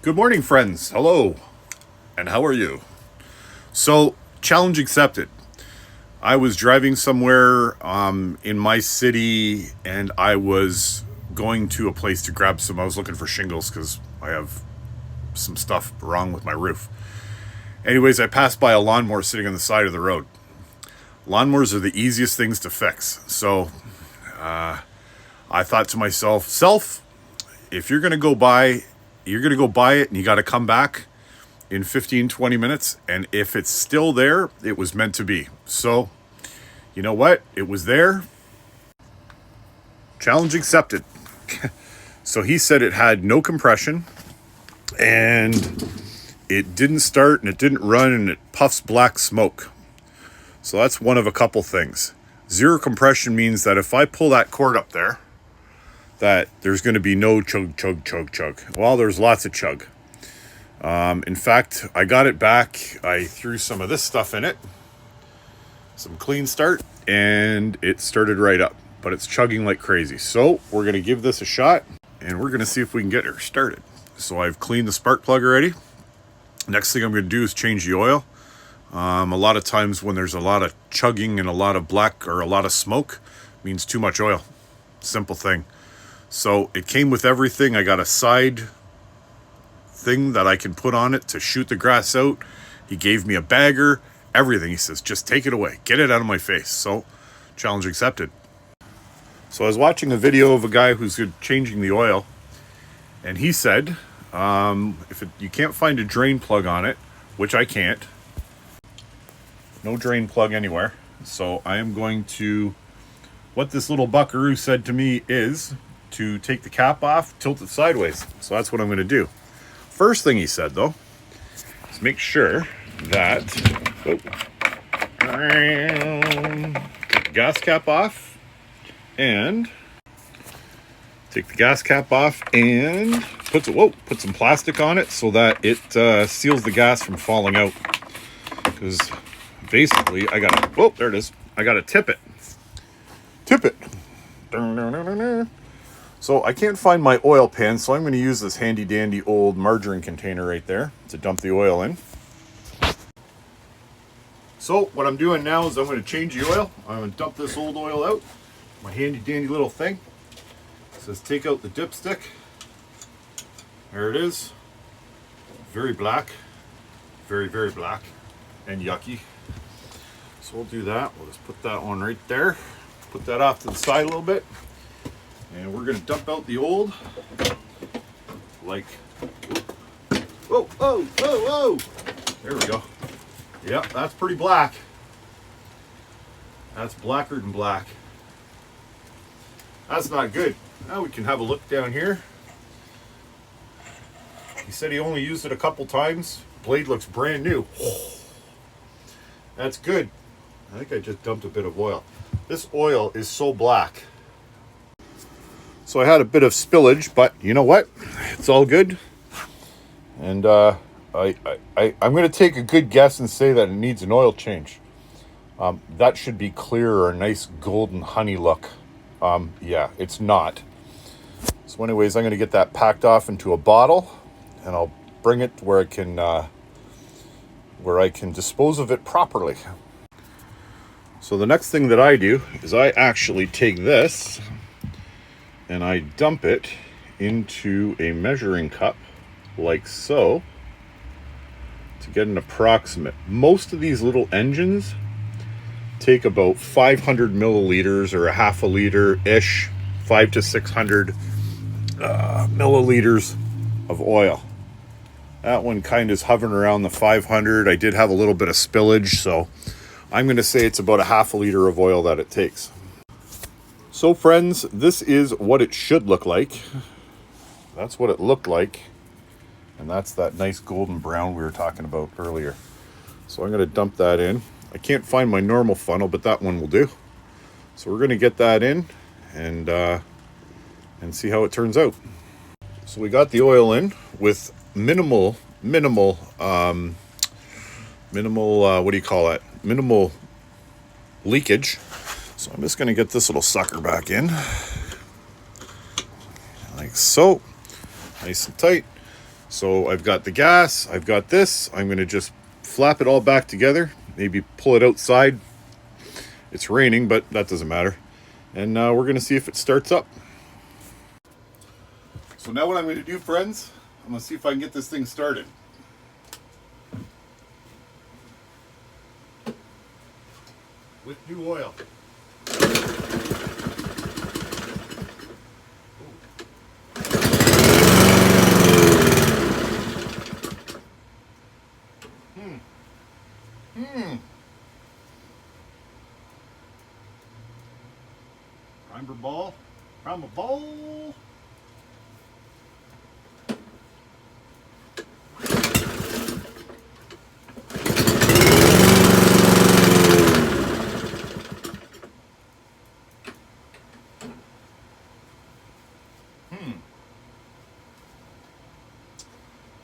Good morning, friends. Hello. And how are you? So, challenge accepted. I was driving somewhere in my city and I was going to a place to grab I was looking for shingles because I have some stuff wrong with my roof. Anyways, I passed by a lawnmower sitting on the side of the road. Lawnmowers are the easiest things to fix. So, I thought to myself, if you're going to go buy it and you got to come back in 15-20 minutes, and if it's still there, it was meant to be. So, you know what? It was there. Challenge accepted. So he said it had no compression, and it didn't start, and it didn't run, and it puffs black smoke. So that's one of a couple things. Zero compression means that if I pull that cord up there, that there's going to be no chug, chug, chug, chug. Well, there's lots of chug. In fact, I got it back. I threw some of this stuff in it, some clean start, and it started right up. But it's chugging like crazy. So we're going to give this a shot, and we're going to see if we can get her started. So I've cleaned the spark plug already. Next thing I'm going to do is change the oil. A lot of times when there's a lot of chugging and a lot of black or a lot of smoke, it means too much oil. Simple thing. So it came with everything. I got a side thing that I can put on it to shoot the grass out. He gave me a bagger, everything. He says, just take it away. Get it out of my face. So, challenge accepted. So I was watching a video of a guy who's changing the oil, and he said, you can't find a drain plug on it, which I can't. No drain plug anywhere. So I am going to, what this little buckaroo said to me is to take the cap off, tilt it sideways. So that's what I'm going to do. First thing he said, though, is make sure that take the gas cap off and put some plastic on it so that it seals the gas from falling out. Because basically, I gotta tip it. So I can't find my oil pan, so I'm going to use this handy dandy old margarine container right there to dump the oil in. So what I'm doing now is I'm going to change the oil. I'm going to dump this old oil out. My handy dandy little thing. It says take out the dipstick. There it is. Very black. Very, very black and yucky. So we'll do that. We'll just put that one right there. Put that off to the side a little bit. And we're going to dump out the old, like, whoa. There we go. Yep, that's pretty black. That's blacker than black. That's not good. Now we can have a look down here. He said he only used it a couple times. Blade looks brand new. That's good. I think I just dumped a bit of oil. This oil is so black. So I had a bit of spillage, but you know what? It's all good. And I'm going to take a good guess and say that it needs an oil change. That should be clear or a nice golden honey look. Yeah, it's not. So anyways, I'm going to get that packed off into a bottle, and I'll bring it where I can dispose of it properly. So the next thing that I do is I actually take this and I dump it into a measuring cup like so to get an approximate. Most of these little engines take about 500 milliliters or a half a liter-ish, 500 to 600 milliliters of oil. That one kind of is hovering around the 500. I did have a little bit of spillage, so I'm going to say it's about a half a liter of oil that it takes. So friends, this is what it should look like. That's what it looked like. And that's that nice golden brown we were talking about earlier. So I'm going to dump that in. I can't find my normal funnel, but that one will do. So we're going to get that in and see how it turns out. So we got the oil in with minimal, minimal leakage. So I'm just going to get this little sucker back in, like so, nice and tight. So I've got the gas, I've got this. I'm going to just flap it all back together, maybe pull it outside. It's raining, but that doesn't matter. And we're going to see if it starts up. So now what I'm going to do, friends, I'm going to see if I can get this thing started. With new oil. Primer ball. Primer ball.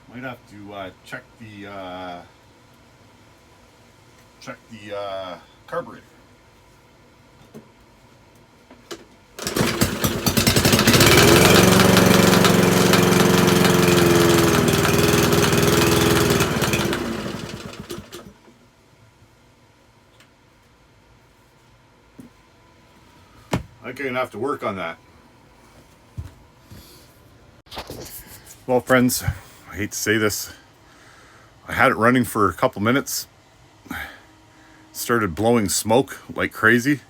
Might have to check the carburetor. I'm gonna have to work on that. Well, friends, I hate to say this. I had it running for a couple minutes. Started blowing smoke like crazy.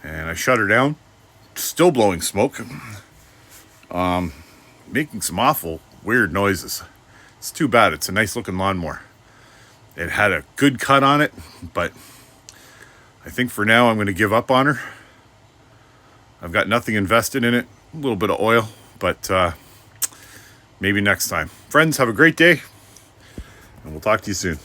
And I shut her down. Still blowing smoke. Making some awful weird noises. It's too bad. It's a nice looking lawnmower. It had a good cut on it, but I think for now I'm going to give up on her. I've got nothing invested in it. A little bit of oil, but maybe next time. Friends, have a great day, and we'll talk to you soon.